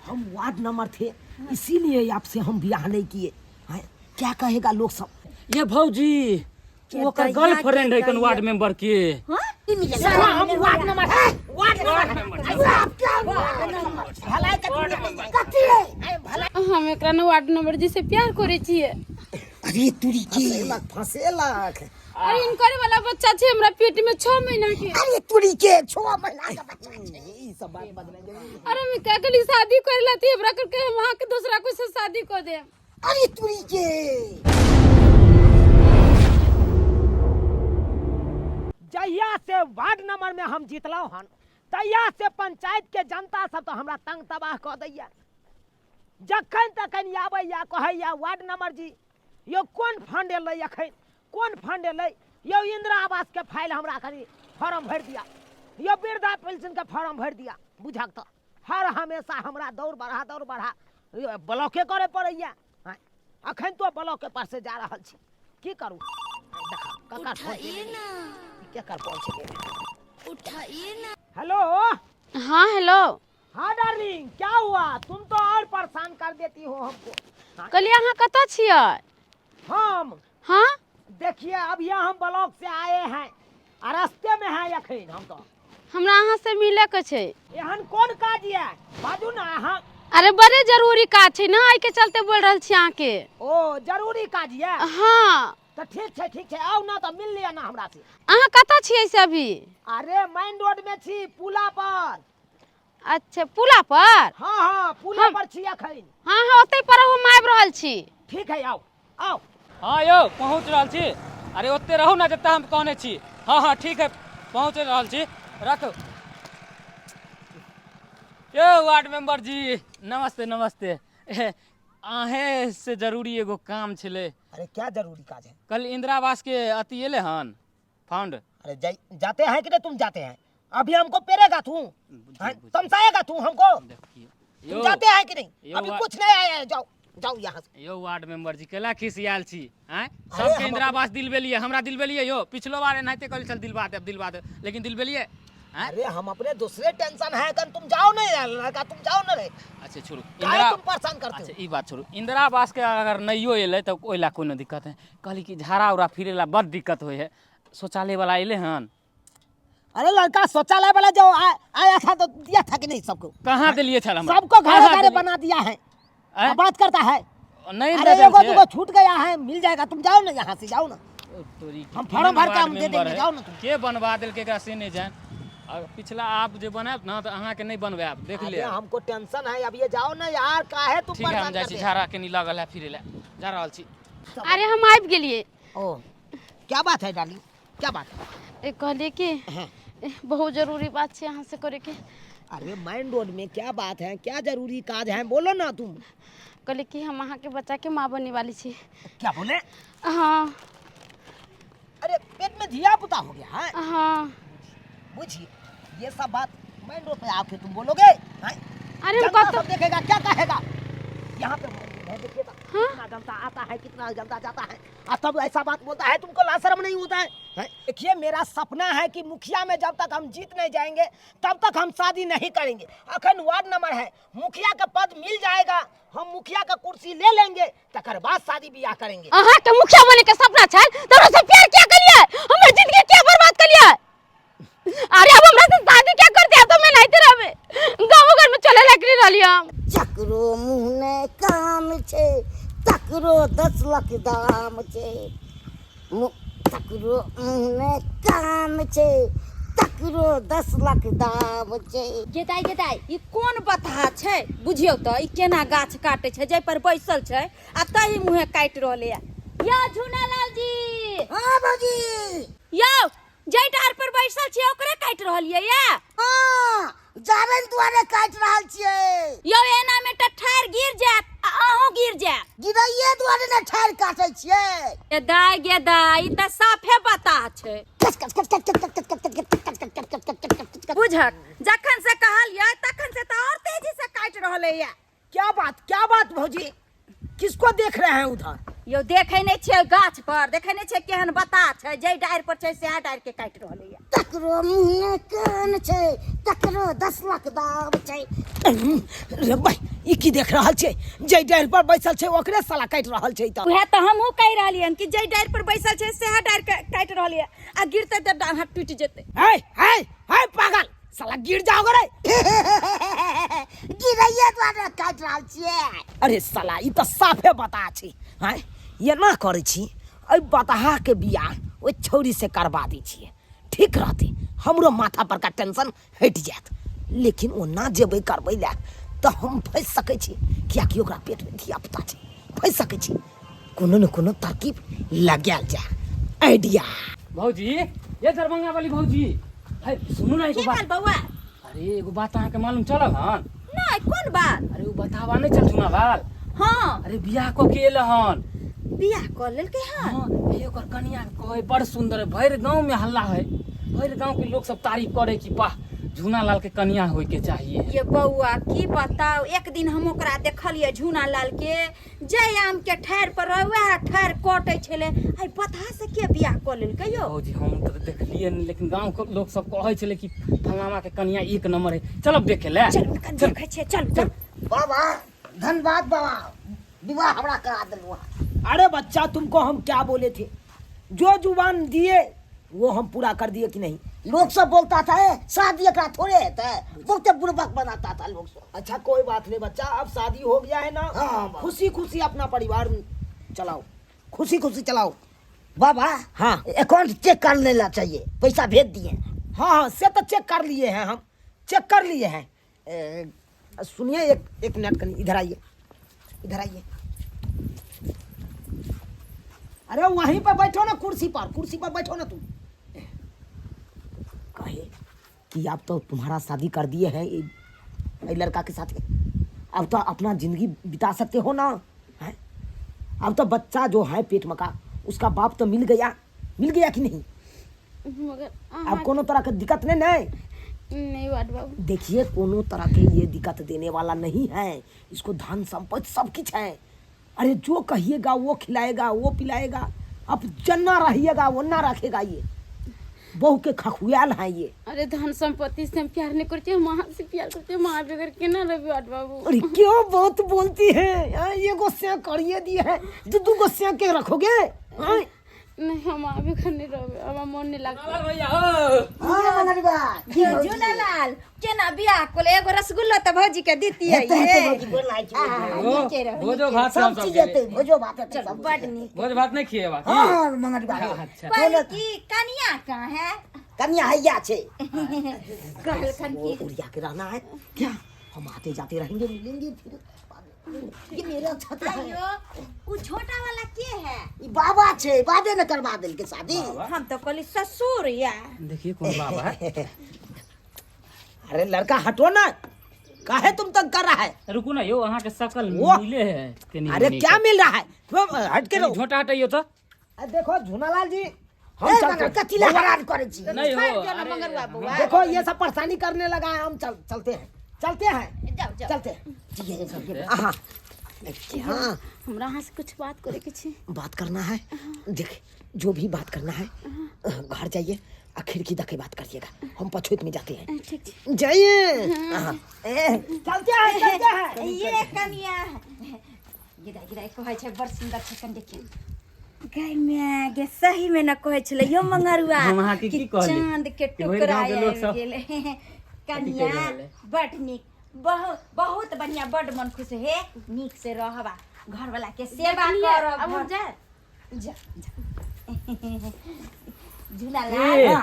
हम ward number थे, इसीलिए आपसे हम ब्याह नहीं किए। क्या कहेगा लोग सब? ये भौजी वो का गर्लफ्रेंड है कौन वार्ड मेंबर के? हम वार्ड नंबर है, वार्ड नंबर। भलाई कथी है? भलाई हम एकरा ने वार्ड नंबर जी से प्यार करे छिए। अरे तुरी की फसेलक। अरे इनकर वाला बच्चा छे हमरा पेट में 6 महीना के। अरे तुरी के 6 महीना का बच्चा छे, ई सब बात बदलेंगे। अरे मैं क्या कली शादी कर लेती हमरा करके हम वहां के दूसरा कोई से शादी कर दे। अरे तुरी के जहिया से वार्ड नंबर में हम जीतलौ हन, तहिया से पंचायत के जनता सब तो हमरा तंग तबाह कर दैया। जखन तखन आबैया कहैया वार्ड नंबर जी यो कोन फंड एलै, अखन कोन फंड एलै, यो इंदिरा आवास के फाइल हमरा करी फॉर्म भर दिया, यो वृद्धा पेंशन के फॉर्म भर दिया। बुझक तो हर हमेशा हमरा दौड़ बढ़ा ब्लॉके करे पड़ैया। अखन तो ब्लॉक के पास से जा रहल छी, की करूं? देखा कका उठाइए ना, क्या कर पहुंचे? उठाइए ना। हेलो। हाँ हेलो। हाँ डार्लिंग, क्या हुआ? तुम तो और परेशान कर देती हो हमको। कल यहाँ कता छिए? हम हाँ देखिए अब यहाँ हम ब्लॉक से आए हैं, रास्ते में है अखन हम तो। हमरा अहाँ से मिले के छै। एहन कौन काज है बाजू ना अहाँ। अरे बड़े जरूरी काज छै ना, आई के चलते बोल रहल छी अहाँ के। ओ जरूरी काज है? हाँ तो ठीक है आओ ना, तो मिल लिया ना हमरा से। अहाँ कता छिए से अभी? अरे मेन रोड में छी, पुला पर। अच्छा पुला पर? हाँ पुला पर छी अखन। हाँ ओते पर हम आबि रहल छी। ठीक है आओ। हाँ यो पहुँच रहल छी। अरे ओते रहू ना जत्ता हम कहने छी। हाँ ठीक है पहुँच रहल छी, रखो। यो वार्ड मेंबर जी नमस्ते। आहे से जरूरी एगो काम छले। अरे क्या जरूरी काज है? कल इंदिरा आवास के अति एले हन फंड। अरे जाते हैं कि नहीं? तुम जाते हैं? अभी हमको पेरेगा तू, तमसाएगा तू हमको? तुम जाते हैं कि नहीं? अभी कुछ नहीं आया है, जाओ यहाँ से। यो वार्ड मेंबर जी केला खिसियाल छी? हैं सबके इंदिरा आवास दिलबेलिए, हमरा दिलबेलिए। यो पिछलो बार एनाहिते कहल चल दिलवा दे, लेकिन दिलबेलिए। अरे हम अपने दूसरे टेंशन है, तुम जाओ नहीं लड़का, तुम जाओ ना रे। अच्छा छोड़ू, तुम परेशान करते हो। अच्छा ई बात छोड़ू, इंदिरा आवास के अगर नहियो एले तो ओइला कोई न दिक्कत है। कहली कि झाड़ा उड़ा फिरेला बड़ दिक्कत होय है। शौचालय वाला एले हन? अरे लड़का शौचालय वाला जो आया था तो दिया था कि नहीं सबको? कहाँ दिलिए था? सबको घर बना दिया है। बात करता है नहीं। अरे एगो छूट गया है, मिल जाएगा। तुम जाओ ना यहाँ से, जाओ ना। हम फॉर्म भर के हम दे देंगे, जाओ ना तुम। के बनवा देल के से नहीं जान। पिछला आप जो बनाब ना तो अहाँ के नहीं बनवे, आप देख ले। हमको टेंशन है, अब ये जाओ ना यार, काहे तुम ठीक है हम जाई छी, झाड़ा के नहीं लागल है फिरे ले जा रहल छी। अरे हम आबि गेलिए। ओ क्या बात है डार्लिंग, क्या बात है? कहलिए कि बहुत जरूरी बात छै अहाँ से करे के। अरे मेन रोड में क्या बात है, क्या जरूरी काज है, बोलो ना तुम। कहलिए कि हम अहाँ के बच्चा के माँ बनने वाली छी। क्या बोले? हाँ। अरे पेट में धिया पुता हो गया है? हाँ। बुझिए ये सब बात मेन रोड पे आके तुम बोलोगे? अरे जनता सब देखेगा, क्या कहेगा? यहाँ पे देखिएगा कितना जनता आता है, कितना जनता जाता है, और तब ऐसा बात बोलता है, तुमको लाज शर्म नहीं होता है? देखिए मेरा सपना है कि मुखिया में जब तक हम जीत नहीं जाएंगे तब तक हम शादी नहीं करेंगे। अखन वार्ड नंबर है, मुखिया का पद मिल जाएगा, हम मुखिया का कुर्सी ले लेंगे, तकर बाद शादी ब्याह करेंगे। अहाँ के मुखिया बने के सपना छै तो से प्यार क्या करिए? हमर जिंदगी क्या बर्बाद करिए? अरे अब हमरा से शादी क्या करते हैं? तो मैं नहीं रहबे, गांव घर में चले लकड़ी रहली हम। चक्रो मुहने काम छे, तकरो 10 लाख दाम छे। तकरो मुहने काम छे, तकरो 10 लाख दाम छे। गेदाई ई कोन बथा छै? बुझियो त ई केना गाछ काटे छै, जै पर बैसल छै आ तही मुहे काट रहले या झुनालाल जी। हां बाजी यो जै डार पर बैसल छी ओकरे काट रहलिए या? हां जारन दुआरे काट रहल छियै। यो एना में त ठार गिर जात आ अहूं गिर जात। गिरैये दुआरे ने ठार काटै छियै। गेदाई ई त साफे बता छै। कच कच कच कच कच कच कच कच। बुझक जखन से कहलिए तखन से त और तेजी से काट रहले या। क्या बात भौजी, किसको देख रहे हैं उधर? यो देखे नहीं छे गाछ पर, देखे नहीं छे केहन बता छै, जै डार पर छै से डार के काट रहले या। तकरो मुँह कान छै, तकरो 10 लाख दाम छै। रे भाई ई की देख रहल छै? जे डारि पर बैसल छै ओकरे साला काटि रहल छै। तऽ उहे तो हमहू कह रहलियन कि जे डारि पर बैसल छै सेहा डारि काटि रहल है, आ गिरते तो डाँड़ हाथ टूट जेते। है पागल साला गिर जाओगे रे। गिरैये द्वारे काटि रहल छियै। अरे साला ई तऽ साफे बता छै। हैं एना करै छी, एहि बताहा के बियाह ओहि छौरी से करबा दै छियै, ठीक रहते, हमरो माथा पर का टेंशन हटि जायत। लेकिन ओना जेबै करबै लए तऽ हम फंसि सकै छी, कियाकि ओकरा पेट में धिया पुता छै। फंसि सकै छी, कोनो न कोनो तरकीब लगायल जाय। आइडिया भौजी, ये दरभंगा वाली भौजी, है सुनू ना एगो बात। बउआ अरे एगो बात अहाँके मालूम चलल हन? नहीं कोन बात? अरे वो बतावा नहीं चल सुना बाल। हाँ अरे बियाह को के एल हन। बियाह कर लेलकै हन। हाँ ये ओकर कनिया कहे बड़ सुंदर है, भर गांव में हल्ला है, भर गांव के लोग सब तारीफ करे कि वाह झूना लाल के कनिया होय के चाहिए। ये बउआ की बताओ, एक दिन हम ओकरा देखलिए झूना लाल के जय आम के ठार पर वह ठार कटे छले। आई पता से के बियाह कर लेलकै यो? भौजी हम तो देखलिए नहीं, लेकिन गांव के लोग सब कहे छले कि फलाना के कनिया एक नंबर है। चलो देखे ले। चल उनका देखे छे, चल चल। बाबा धन्यवाद बाबा, विवाह हमरा करा देलुआ। अरे बच्चा तुमको हम क्या बोले थे, जो जुबान दिए वो हम पूरा कर दिए कि नहीं? लोग सब बोलता था शादी एकरा थोड़े है, बहुत बुड़बक बनाता था लोग सब। अच्छा कोई बात नहीं बच्चा, अब शादी हो गया है ना। हाँ, खुशी खुशी अपना परिवार चलाओ, खुशी खुशी चलाओ। बाबा हाँ अकाउंट चेक कर लेना चाहिए, पैसा भेज दिए। हाँ से तो चेक कर लिए हैं, हम चेक कर लिए हैं। सुनिए एक मिनट करिए, इधर आइए, इधर आइए। अरे वहीं पर बैठो ना, कुर्सी पर बैठो ना तुम। कहे कि अब तो तुम्हारा शादी कर दिए हैं ये लड़का के साथ, अब तो अपना जिंदगी बिता सकते हो ना, है? अब तो बच्चा जो है पेट में का, उसका बाप तो मिल गया कि नहीं? मगर अब कोनो तरह की दिक्कत नहीं नहीं बात बाबू। देखिए कोनो तरह के ये दिक्कत देने वाला नहीं है, इसको धन संपत्ति सब कुछ है। अरे जो कहिएगा वो खिलाएगा, वो पिलाएगा, अब जन्ना रहिएगा वो ना रखेगा। ये बहू के खखुयाल है ये। अरे धन संपत्ति से हम प्यार नहीं करते, हम माँ से प्यार करते, माँ बगैर के ना रवि बात बाबू। अरे क्यों बहुत बोलती है? ये गोस्सियाँ करिए दिए है, दो गोस्सियाँ के रखोगे? नहीं हम माँ बगैर नहीं रहे, अब मन नहीं लगता। भैया हो हाँ मंगलबा झूला लाल केना बियाह कोले, एगो रसगुल्ला तो भौजी के देती है ये। भोजो भात सब चीज देते, भोजो भात है सब। बड़ नीक। भोज भात नहीं खिए बाकी। हाँ मंगलबा अच्छा पर की कनिया कहाँ है? कन्या हैया छे, कहलखन की उड़िया के रहना है क्या? हम आते जाते रहेंगे, मिलेंगे फिर। ये मेरा छत है। अयो वो छोटा वाला के है? ई बाबा छे, बाबे ने करवा देल के शादी। हम तो कहली ससुर या। देखिए कौन बाबा है। अरे लड़का हटो ना, काहे तुम तंग कर रहा है? रुको ना यो, अहाँ के शकल वो- मिले है के नहीं? अरे क्या मिल रहा है? हट के रहो। झोटा हटाइयो तो। देखो झूनालाल जी, हम हम चलते कथिला हरान करे छी। नहीं हो मंगलवा बुआ। देखो ये सब परेशानी करने लगा है, हम चलते हैं जाओ जाओ। चलते हैं। हाँ हाँ हमरा यहाँ से कुछ बात करे के छे। बात करना है, देख जो भी बात करना है घर जाइए और खिड़की तक बात करिएगा, हम पछूत में जाते हैं। ठीक है जाइए। हाँ। चलते हैं। ये कनिया गिरा कहै छै बड़ सुंदर छै, कन देखिए गाय में गे सही में न कहै छले यो मंगरुआ हम अहाँ के की कहली? चांद के कि भरि टुकड़ा गाँव के लोग सब आबि गेलै। कनिया कथी कहि रहल है? बड़ नीक, बहुत बढ़िया, बड़ मन खुश है। नीक से रहबा, घर वाला के सेवा करब। अब हम जाए। जा झूला ए, लाल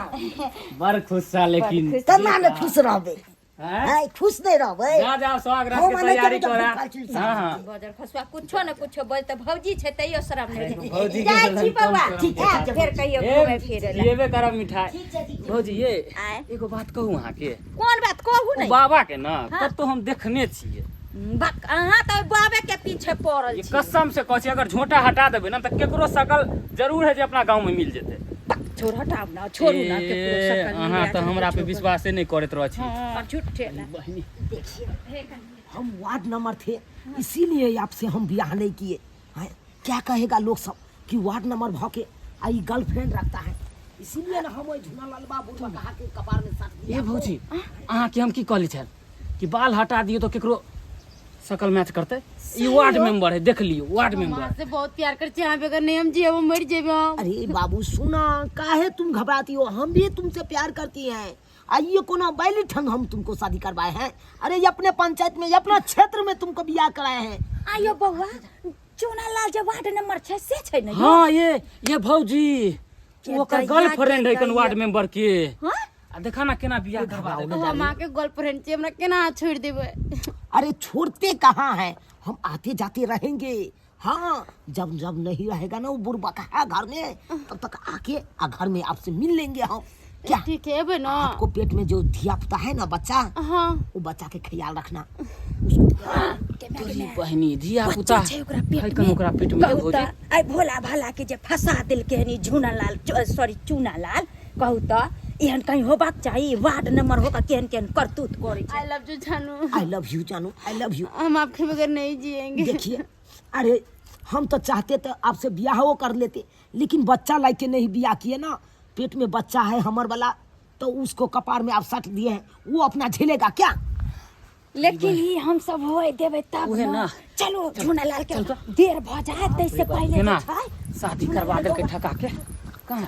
बड़ खुश सा लेकिन। तना ने खुश रहबे, हैं? है खुश नहीं रहबे। जा जा स्वागत हम के माने तैयारी के तो करा। भूखल छी। हाँ हाँ बजर खसुआ कुछो न कुछो बोल त भौजी छै तैयो शरम अरे, नहीं भौजी के जाय शरम छी कम बउआ। कम ठीक है छै। फेर कहियो ए, घूमे फिरे ला। लेबे करब मिठाई। ठीक छै ठीक छै। भौजी ये आय एगो बात कहूँ अहाँ के, कोन बात कहू ओ नहीं? बाबा के ना हाँ। कब तो हम देखने छियै। बक अहाँ तो बाबे के पीछे पड़ल ये छी। कसम से कहै छी, अगर झोटा हटा देबै ना तो केकरो शकल जरूर है जे अपना गांव में मिल जेतै। छोड़ हटाओ ना, छोड़ू ना के ए, सकल अहाँ तो हमरा पे विश्वासे नहीं करैत रह छी। हां झूठे ना। बहिनी हम वार्ड नंबर थे, इसीलिए आपसे हम ब्याह नहीं किए हैं। क्या कहेगा लोग सब कि वार्ड नंबर भाव के आई गर्लफ्रेंड रखता है, इसीलिए ना हम ओइ झूना लाल बाबू कहा के कपार में साथ दिया ए भौजी अहाँ के हम की कहली छल कि बाल हटा दियो तो केकरो सकल मैच करते ई वार्ड मेंबर है देख लियो वार्ड मेंबर से बहुत प्यार करते हैं अगर नहीं हम जी हम मर जेबे हम। अरे बाबू सुना काहे तुम घबराती हो, हम भी तुमसे प्यार करती हैं। आइए कोना बैली ठंग हम तुमको शादी करवाए हैं। अरे ये अपने पंचायत में ये अपना क्षेत्र में तुमको बियाह कराए हैं। आयो बउआ चूना लाल जे वार्ड नंबर 6 से छै न। हां ये भौजी ओकर गर्लफ्रेंड है कन वार्ड मेंबर के। हां आ देखा ना केना बियाह करवा देबे। हम आके गर्लफ्रेंड से हमरा केना छोड़ देबे। अरे छोड़ते कहाँ हैं, हम आते जाते रहेंगे। हाँ जब जब नहीं रहेगा ना वो बुढ़बा का घर में तब तक आके घर में आपसे मिल लेंगे हम। क्या ठीक है बे ना। आपको पेट में जो धिया पुता है ना बच्चा, हां वो बच्चा के ख्याल रखना। तोरी बहनी धिया पुता है कन ओकरा पेट में भौजी। आई भोला भाला के जे फंसा दिल के हनी झूना लाल सॉरी चूना लाल कहू तो एहन कहीं होबाक चाहिए। वार्ड नंबर होकर केहन केहन करतूत करे छै। आई लव यू जानू। आई लव यू जानू, आई लव यू। हम आपके बगैर नहीं जिएंगे। देखिए अरे हम तो चाहते तो आपसे ब्याह कर लेते, लेकिन बच्चा लाके नहीं ब्याह किए ना। पेट में बच्चा है हमर वाला, तो उसको कपार में आप सट दिए हैं, वो अपना झेलेगा क्या? लेकिन ही हम सब होए देबे तब उहे ना। चलो झूना लाल के देर भ जाए तैसे पहले केना तो छै। शादी करवा दे के ठका के कहां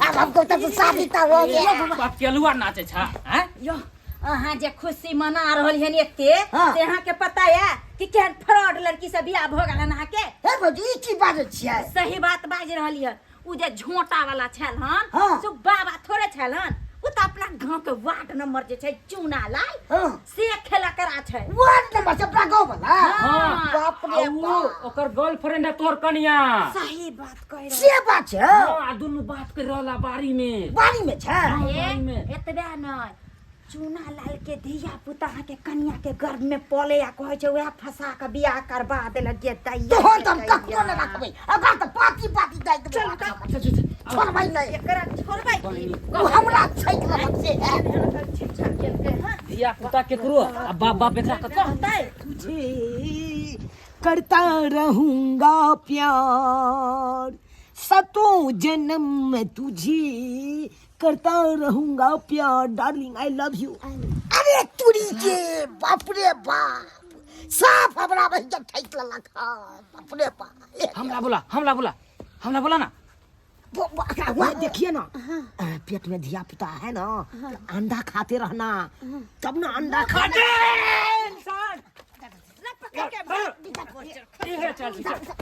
अब हमको तो शादी तो हो गया। बाप केलुआ नाचे छा हैं। यो अहाँ जे खुशी मना रहल हन एते हाँ। से अहाँ के पता है कि केहन फ्रॉड लड़की से बियाह भ गेल अहाँ के। हे भौजी की बात छियै? सही बात बाज रहल है। उ जे झोंटा वाला छल हन हाँ। सो बाबा थोड़े छल हन, उ त अपना गांव के वार्ड नंबर जे छै चूना लाल हाँ। से खेला करा छै। वार्ड नंबर से अपना गाँव वाला। हाँ। बाप रे बाप। ओकर गर्लफ्रेंड है तोर कनिया। सही बात कह रहे से बात छै। हां दुनु बात कर रहला बारी में। बारी में छै। एतबे नै चूना लाल के धिया पुता के कन्या के गर्भ में पले आ कहे छै वह फंसा के बियाह करबा देलक गे दैया। तो हो तुम कखनो न रखबै, अगर तो पार्टी पार्टी दे देबै। छोड़बै नहीं, एकरा छोड़बै की? वो हमरा छै के है। धिया पुता केकरो आ बाप बाप एकरा कत कहतै तुझे करता रहूंगा प्यार, सतों जन्म में तुझे करता रहूंगा प्यार। Darling I love you. अरे तुरी के बाप रे बाप, साफ हमरा बहिन जब ठैक ललक। बाप रे बाप। हमला बोला ना। वह देखिए ना पेट में धिया पुता है ना, अंडा खाते रहना तब ना अंडा खाते।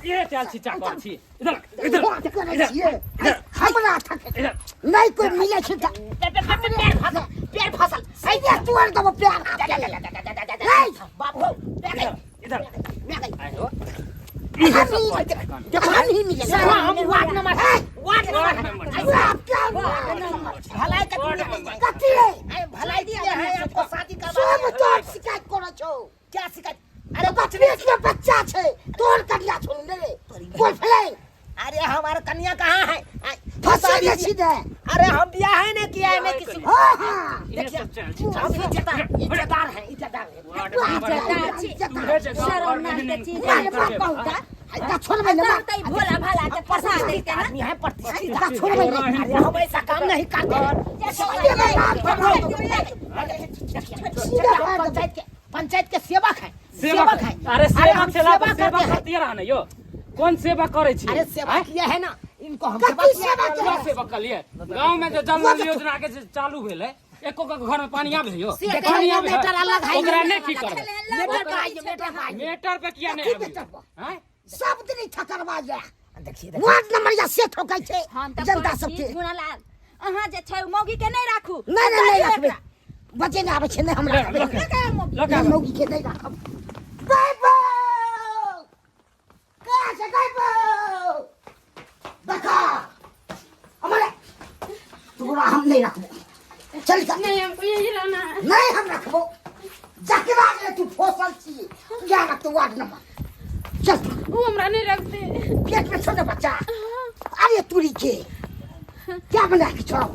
ये चल छिचा कर छी इधर हमरा नहीं कोई मिले छै। पैर फसल सैया तुअर दब प्यार। बाबू इधर आयो देखो नहीं मिले। हम वार्ड नंबर भलाई कथी है? भलाई दिया है आपको शादी सब करवा। तोर शिकायत करै छौ। क्या शिकायत? अरे बचनेस में बच्चा छै, तोर कन्या छोड़ ले बोल फले। अरे हमारा कन्या कहाँ है? फंसा दे सीधे। अरे हम ब्याह है ना किया है ना किसी को। हां हां ये सब चल हम इज्जतदार है, इज्जतदार है। शर्म नाम के चीज अरे बाप कहूता आ छोड़बै ना। कहतै भोला भाला के फंसा देलकै ना। आदमी है प्रतिष्ठित। आ छोड़बै ना। अरे हम ऐसा काम नहीं करते। पंचायत के सेवक है। सेवक है। अरे सेवक से लाभ सेवा करते हैं। करती रहा ना यो कौन सेवा करे छी। अरे सेवा किया है ना इनको हम कथी सेवा क्या सेवा कर लिए गांव में जो जल नल योजना के जे चालू भेल है एको के घर में पानी आवे यो पानी आवे मेटर अलग है। ओकरा नहीं की करबे मेटर का आइए, मेटर का आइए। मेटर पे किया नहीं आवे हैं। सब दिन ठकरवा जा। देखिए वार्ड नंबर या से ठोकै छै हम त जनता सबके। झूना लाल अहाँ जे छै मौगी के नहीं राखू। नहीं रखबै। बचे ना आबै छै नहीं हमरा। लगा मौगी के नहीं राखब। बाबू का छै बाबू बका हमारे तोरा हम नहीं रखबो। चल जा। नहीं हमको यही रहना है। नहीं हम रखबो। जकरा ले तू फसल छी क्या रख तू वार्ड नंबर। चल वो हमरा नहीं रखते। पेट में छोटे बच्चा। अरे तुरी के क्या बना के छोड़ो।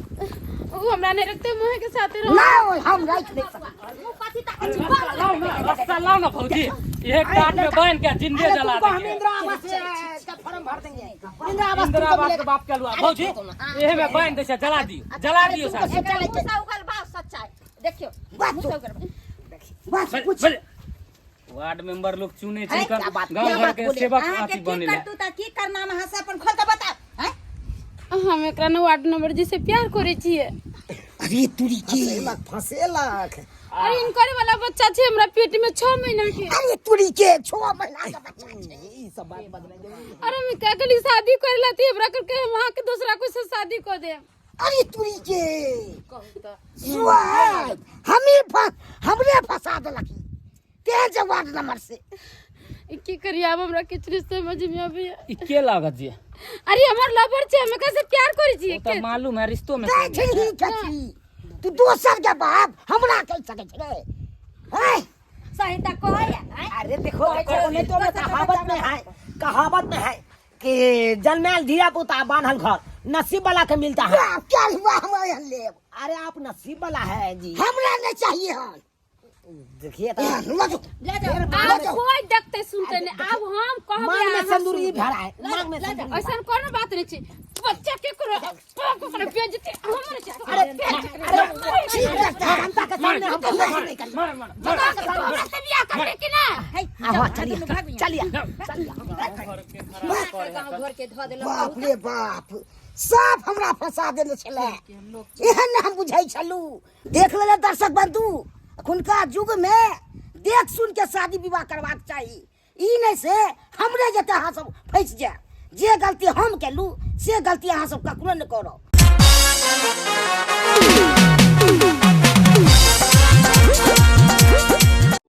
वो हमरा नहीं रखते, मोह के साथ रहो। ना हम राख नहीं सकते। मुंह कथी ताकै छी? रास्ता लाओ ना भौजी एक काट में बांध के जिंदे जला देंगे। इंदिरा आवास से फार्म भर देंगे इंदिरा आवास इंदिरा तुमको आवास के मिलेगा। बाप के लुआ भौजी एहे में बहन देछे जला दियो साथ एकरा मुसा उगल बात सच्चाई देखियो मुसा उगल बस कुछ वार्ड मेंबर लोग चुने अरे, चिकन क्या बात गांव घर के बोले? सेवक आके अथी की बनेले कर तू ता की करना में हंसा अपन खोल के बता हैं हम एकरा न वार्ड नंबर जी से प्यार करे छिए। अरे तुरी के फंसेलक अरे इनकर वाला बच्चा छे हमरा पेट में 6 महीना के। अरे तुरी के 6 महीना का बच्चा छे ई सब बात बदले दे अरे मैं क्या करी शादी कर लेती हमरा करके वहां के दूसरा कोई से शादी कर दे। अरे तुरी के सुहाग हमरे फंसा देलकी ते जवान नंबर से की करिया अब हमरा किछ रिश्ते में जिम्मे अभी। ई के लागत जे अरे हमर लवर छे हमें कैसे प्यार करे छिए तो मालूम है रिश्तों में देखी कथी तू दोसर के बाप हमरा कह सके छे हैं सही ता कहया हैं अरे देखो नहीं तो कहावत में है कि जन्मेल धिया पुता बांधल घर नसीब वाला के मिलता है। क्या हुआ हमारे ले अरे आप नसीब वाला है जी। हमरा नहीं चाहिए हम देखिए तो ले जाओ अब कोई देखते सुनते नहीं। अब हम कहबे मांग में अहाँ सिंदूर ई सुनबे। भरा है मांग में सिंदूर ऐसा कोनो बात नहीं छे बच्चा के करो को बेइज्जती हमरे छे। जनता के सामने हम नहीं करेंगे। बियाह करने की ना हाँ चलिए गांव घर के ध देलक बाप रे बाप सब हमरा फंसा देने छले एहन हम बुझाई छलू। देख ले दर्शक बंधु अखुनका युग में देख सुन के शादी विवाह करवाक चाहिए। ई नहीं से हमरे जते अहाँ सब फंस जाए। जे गलती हम केलू से गलती अहाँ सब ककरो न करो।